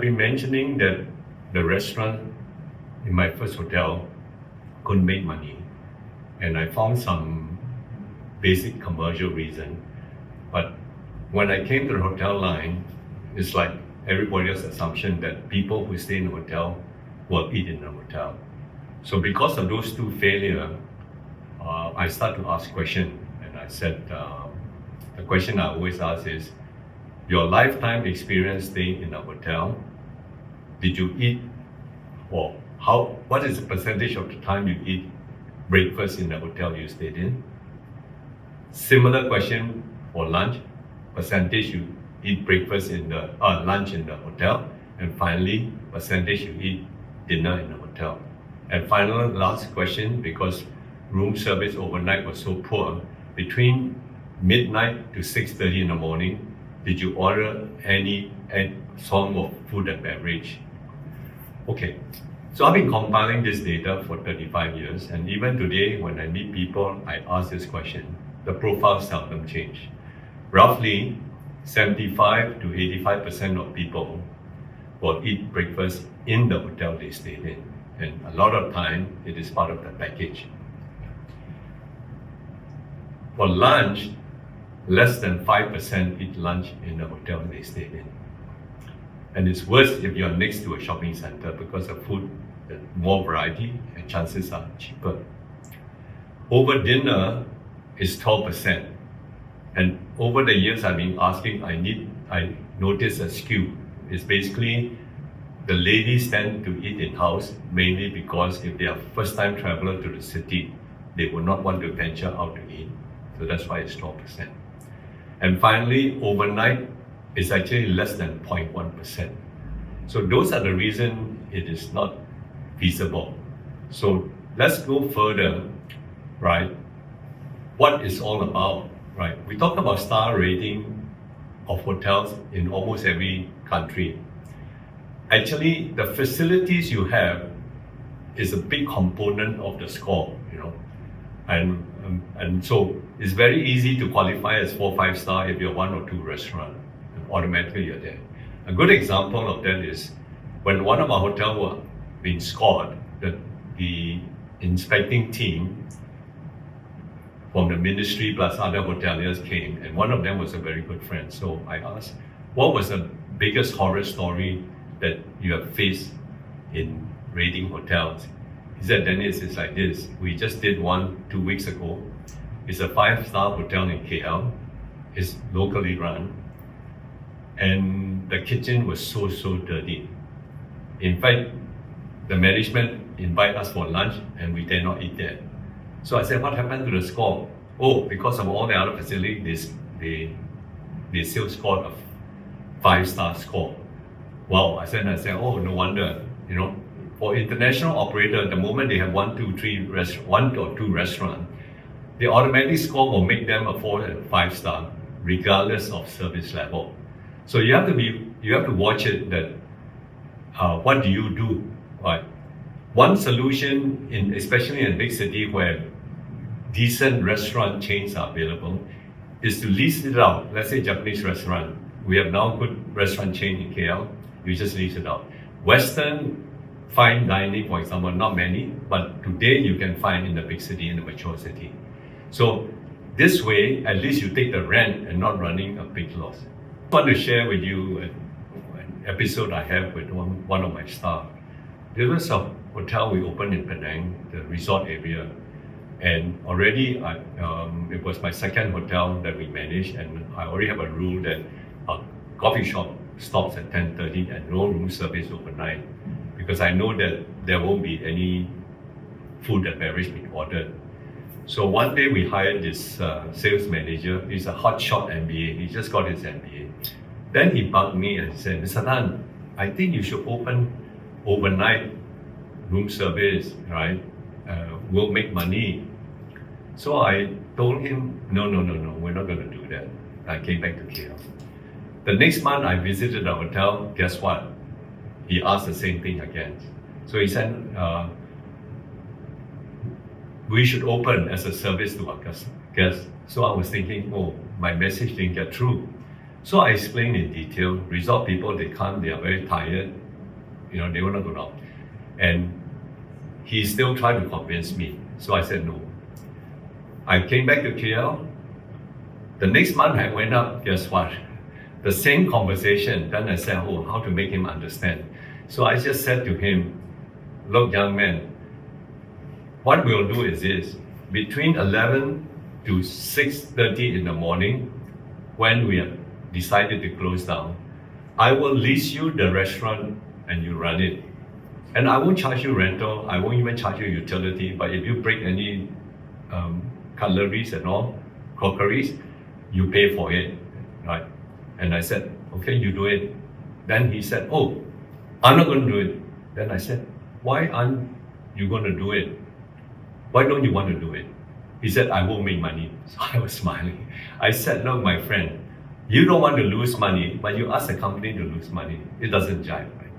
I've been mentioning that the restaurant in my first hotel couldn't make money, and I found some basic commercial reason. But when I came to the hotel line, it's like everybody's assumption that people who stay in the hotel will eat in the hotel. So because of those two failures, I started to ask questions, and I said, the question I always ask is, your lifetime experience staying in a hotel, did you eat, or what is the percentage of the time you eat breakfast in the hotel you stayed in? Similar question for lunch, percentage you eat breakfast in the lunch in the hotel, and finally percentage you eat dinner in the hotel. And final last question, because room service overnight was so poor, between midnight to 6:30 in the morning, did you order any form of food and beverage? Okay, so I've been compiling this data for 35 years, and even today when I meet people, I ask this question. The profile seldom change. Roughly 75 to 85% of people will eat breakfast in the hotel they stayed in, and a lot of time it is part of the package. For lunch, less than 5% eat lunch in the hotel they stayed in. And it's worse if you're next to a shopping center, because the food, more variety, and chances are cheaper. Over dinner is 12%. And over the years I've been asking, I noticed a skew. It's basically the ladies tend to eat in-house, mainly because if they are first-time traveler to the city, they will not want to venture out to eat. So that's why it's 12%. And finally, overnight is actually less than 0.1%. So those are the reasons it is not feasible. So let's go further, right? What it's all about, right? We talk about star rating of hotels in almost every country. Actually, the facilities you have is a big component of the score, and so it's very easy to qualify as 4-5 star if you're 1 or 2 restaurant, and automatically you're there. A good example of that is when one of our hotels were being scored, the inspecting team from the ministry plus other hoteliers came, and one of them was a very good friend. So I asked, what was the biggest horror story that you have faced in rating hotels? He said, Dennis, it's like this. We just did one 2 weeks ago. It's a 5-star hotel in KL. It's locally run. And the kitchen was so dirty. In fact, the management invited us for lunch and we dare not eat there. So I said, what happened to the score? Oh, because of all the other facilities, they still scored a 5-star score. Wow, I said, oh, no wonder, for international operator, the moment they have 1 or 2 restaurants, the automatic score will make them a 4 and 5 star, regardless of service level. So you have to watch it that, what do you do, right? One solution, especially in a big city where decent restaurant chains are available, is to lease it out. Let's say Japanese restaurant. We have now good restaurant chain in KL. You just lease it out. Western fine dining, for example, not many, but today you can find in the big city, in the mature city. So this way, at least you take the rent and not running a big loss. I want to share with you an episode I have with one of my staff. There was a hotel we opened in Penang, the resort area, and already it was my second hotel that we managed, and I already have a rule that a coffee shop stops at 10:30 and no room service overnight, because I know that there won't be any food and beverage being ordered. So one day we hired this sales manager. He's a hotshot MBA. He just got his MBA. Then he bugged me and said, Mr. Tan, I think you should open overnight room service, right? We'll make money. So I told him, no, we're not going to do that. I came back to KL. The next month I visited the hotel. Guess what? He asked the same thing again. So he said, we should open as a service to our guests. So I was thinking, oh, my message didn't get through. So I explained in detail. Resort people, they come, they are very tired. They want to go out. And he still tried to convince me. So I said no. I came back to KL. The next month I went up, guess what? The same conversation. Then I said, how to make him understand. So I just said to him, look, young man, what we'll do is this. Between 11 to 6:30 in the morning, when we have decided to close down, I will lease you the restaurant and you run it. And I won't charge you rental, I won't even charge you utility, but if you break any cutleries and all, crockeries, you pay for it, right? And I said, okay, you do it. Then he said, I'm not going to do it. Then I said, why aren't you going to do it? Why don't you want to do it? He said, I won't make money. So I was smiling. I said, look, my friend, you don't want to lose money, but you ask a company to lose money. It doesn't jive, right?